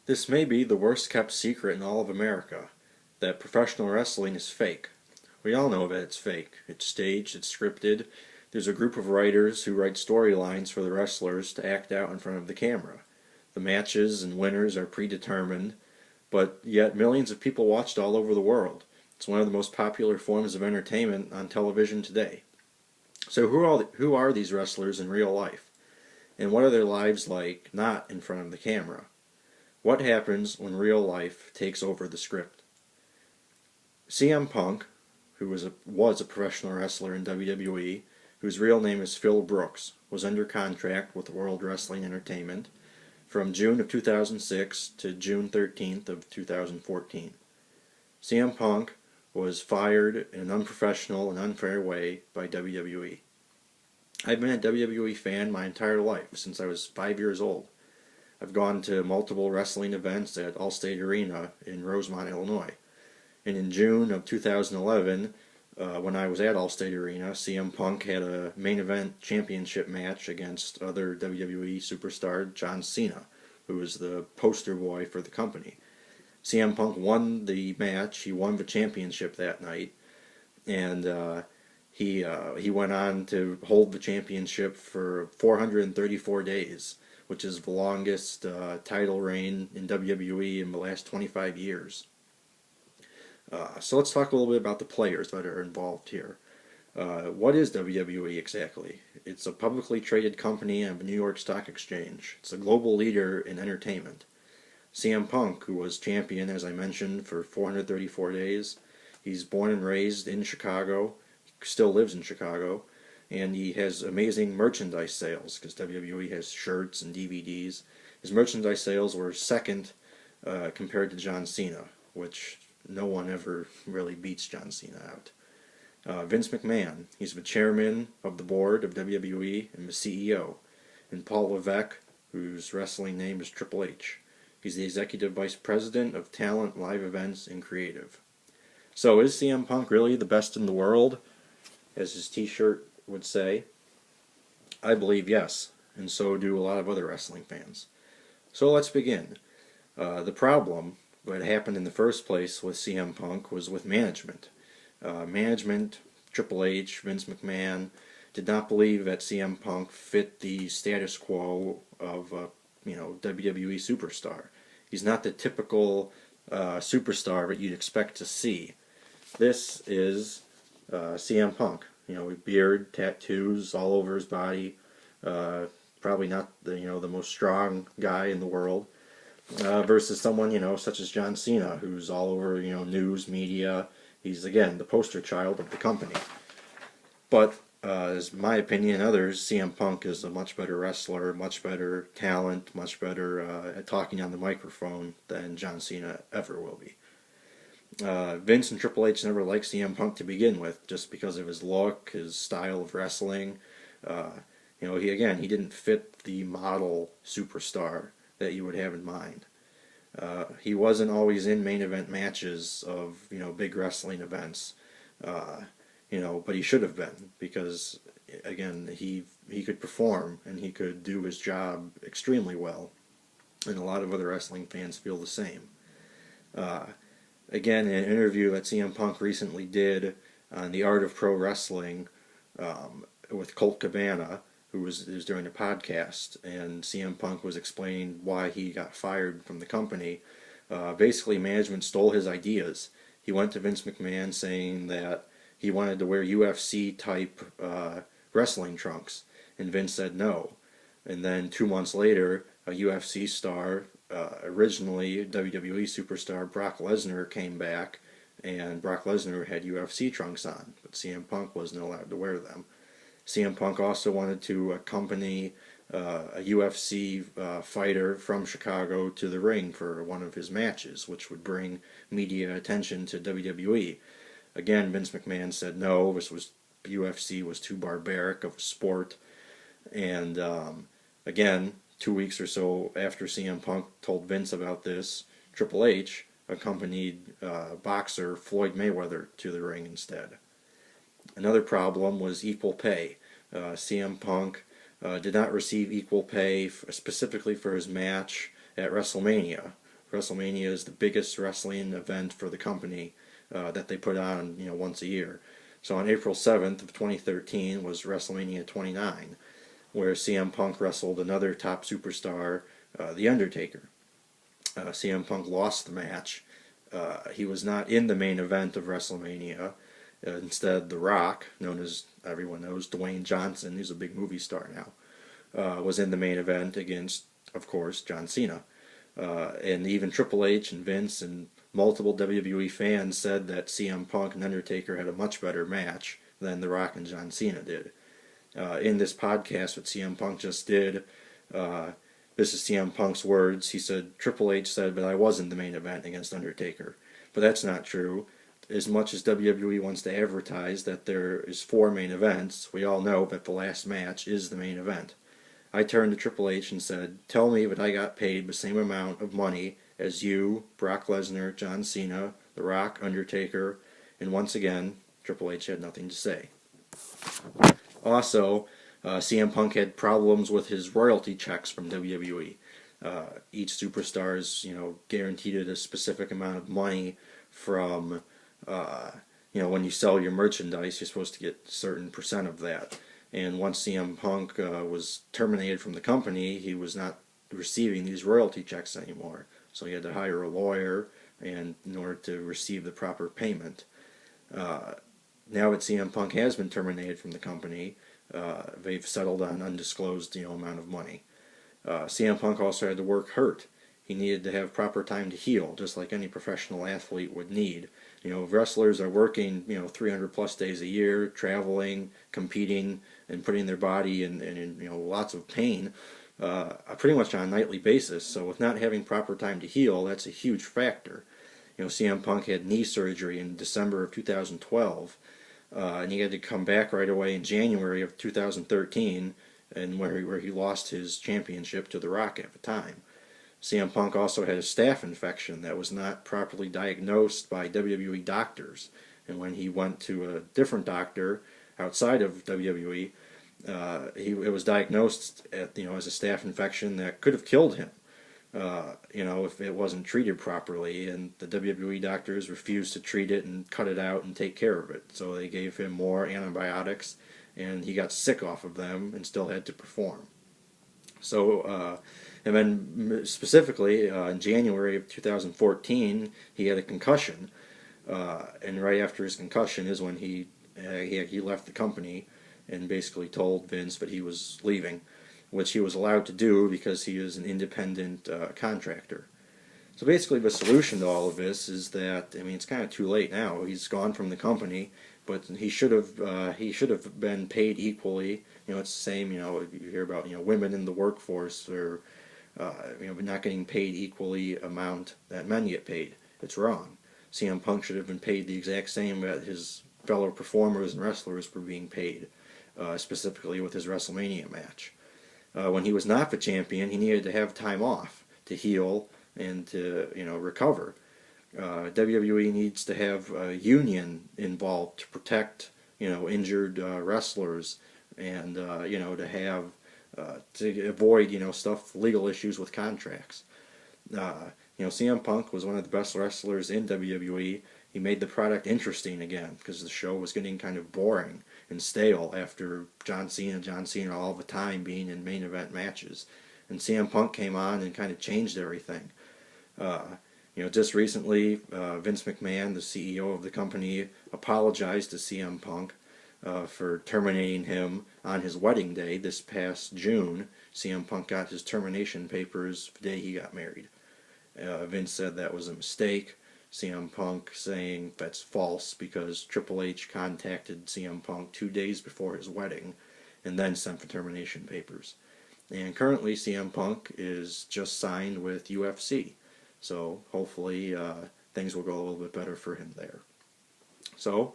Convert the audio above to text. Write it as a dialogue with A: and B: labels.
A: This may be the worst kept secret in all of America, that professional wrestling is fake. We all know that it's fake. It's staged, it's scripted. There's a group of writers who write storylines for the wrestlers to act out in front of the camera. The matches and winners are predetermined, but yet millions of people watch it all over the world. It's one of the most popular forms of entertainment on television today. So who are these wrestlers in real life? And what are their lives like not in front of the camera? What happens when real life takes over the script? CM Punk, who was a professional wrestler in WWE, whose real name is Phil Brooks, was under contract with World Wrestling Entertainment from June of 2006 to June 13th of 2014. CM Punk was fired in an unprofessional and unfair way by WWE. I've been a WWE fan my entire life, since I was 5 years old. I've gone to multiple wrestling events at Allstate Arena in Rosemont, Illinois. And in June of 2011, when I was at Allstate Arena, CM Punk had a main event championship match against other WWE superstar John Cena, who was the poster boy for the company. CM Punk won the match. He won the championship that night, and he went on to hold the championship for 434 days, which is the longest title reign in WWE in the last 25 years. So let's talk a little bit about the players that are involved here. What is WWE exactly? It's a publicly traded company on the New York Stock Exchange. It's a global leader in entertainment. CM Punk, who was champion, as I mentioned, for 434 days, he's born and raised in Chicago, still lives in Chicago, and he has amazing merchandise sales because WWE has shirts and DVDs. His merchandise sales were second compared to John Cena, which no one ever really beats John Cena out. Vince McMahon, he's the chairman of the board of WWE and the CEO. And Paul Levesque, whose wrestling name is Triple H. He's the executive vice president of talent, live events, and creative. So is CM Punk really the best in the world, as his t-shirt would say? I believe yes, and so do a lot of other wrestling fans. So let's begin. The problem that happened in the first place with CM Punk was with management. Management, Triple H, Vince McMahon, did not believe that CM Punk fit the status quo of WWE superstar. He's not the typical superstar that you'd expect to see. This is CM Punk. With beard, tattoos all over his body. Probably not the most strong guy in the world. Versus someone such as John Cena, who's all over news, media. He's again the poster child of the company. But as my opinion and others, CM Punk is a much better wrestler, much better talent, much better at talking on the microphone than John Cena ever will be. Vince and Triple H never liked CM Punk to begin with, just because of his look, his style of wrestling. He didn't fit the model superstar that you would have in mind. He wasn't always in main event matches of big wrestling events, but he should have been, because again he could perform and he could do his job extremely well, and a lot of other wrestling fans feel the same. Again, in an interview that CM Punk recently did on The Art of Pro Wrestling with Colt Cabana, who was doing a podcast, and CM Punk was explaining why he got fired from the company. Basically, management stole his ideas. He went to Vince McMahon saying that he wanted to wear UFC-type wrestling trunks, and Vince said no. And then 2 months later, a UFC star, originally WWE superstar Brock Lesnar, came back, and Brock Lesnar had UFC trunks on, but CM Punk wasn't allowed to wear them. CM Punk also wanted to accompany a UFC fighter from Chicago to the ring for one of his matches, which would bring media attention to WWE. Again, Vince McMahon said no, UFC was too barbaric of a sport. And again, 2 weeks or so after CM Punk told Vince about this, Triple H accompanied boxer Floyd Mayweather to the ring instead. Another problem was equal pay. CM Punk did not receive equal pay specifically for his match at WrestleMania, WrestleMania is the biggest wrestling event for the company that they put on, once a year. So on April 7th of 2013 was WrestleMania 29, where CM Punk wrestled another top superstar, The Undertaker. CM Punk lost the match. He was not in the main event of WrestleMania. Instead, The Rock, known as everyone knows, Dwayne Johnson, who's a big movie star now, was in the main event against, of course, John Cena. And even Triple H and Vince and multiple WWE fans said that CM Punk and Undertaker had a much better match than The Rock and John Cena did. In this podcast, what CM Punk just did, this is CM Punk's words. He said, Triple H said, but I was in the main event against Undertaker. But that's not true. As much as WWE wants to advertise that there is 4 main events, we all know that the last match is the main event. I turned to Triple H and said, tell me that I got paid the same amount of money as you, Brock Lesnar, John Cena, The Rock, Undertaker, and once again, Triple H had nothing to say. Also, CM Punk had problems with his royalty checks from WWE. Each superstar is, guaranteed a specific amount of money from, when you sell your merchandise, you're supposed to get a certain percent of that. And once CM Punk was terminated from the company, he was not receiving these royalty checks anymore. So he had to hire a lawyer in order to receive the proper payment. Now that CM Punk has been terminated from the company, they've settled on undisclosed amount of money. CM Punk also had to work hurt. He needed to have proper time to heal, just like any professional athlete would need. Wrestlers are working 300 plus days a year, traveling, competing, and putting their body in lots of pain, pretty much on a nightly basis. So with not having proper time to heal, that's a huge factor. CM Punk had knee surgery in December of 2012. And he had to come back right away in January of 2013, and where he lost his championship to The Rock at the time. CM Punk also had a staph infection that was not properly diagnosed by WWE doctors, and when he went to a different doctor outside of WWE, it was diagnosed as a staph infection that could have killed him. If it wasn't treated properly, and the WWE doctors refused to treat it and cut it out and take care of it. So they gave him more antibiotics, and he got sick off of them and still had to perform. So, and then specifically in January of 2014, he had a concussion, and right after his concussion is when he left the company and basically told Vince that he was leaving, which he was allowed to do because he is an independent contractor. So basically the solution to all of this is that, it's kind of too late now. He's gone from the company, but he should have been paid equally. It's the same, you hear about, women in the workforce or, not getting paid equally amount that men get paid. It's wrong. CM Punk should have been paid the exact same that his fellow performers and wrestlers were being paid, specifically with his WrestleMania match. When he was not the champion, he needed to have time off to heal and to recover. WWE needs to have a union involved to protect injured wrestlers and to have to avoid legal issues with contracts. CM Punk was one of the best wrestlers in WWE. He made the product interesting again because the show was getting kind of boring and stale after John Cena all the time being in main event matches. And CM Punk came on and kind of changed everything. Just recently, Vince McMahon, the CEO of the company, apologized to CM Punk for terminating him on his wedding day this past June. CM Punk got his termination papers the day he got married. Vince said that was a mistake. CM Punk saying that's false because Triple H contacted CM Punk 2 days before his wedding and then sent the termination papers. And currently CM Punk is just signed with UFC. So hopefully things will go a little bit better for him there. So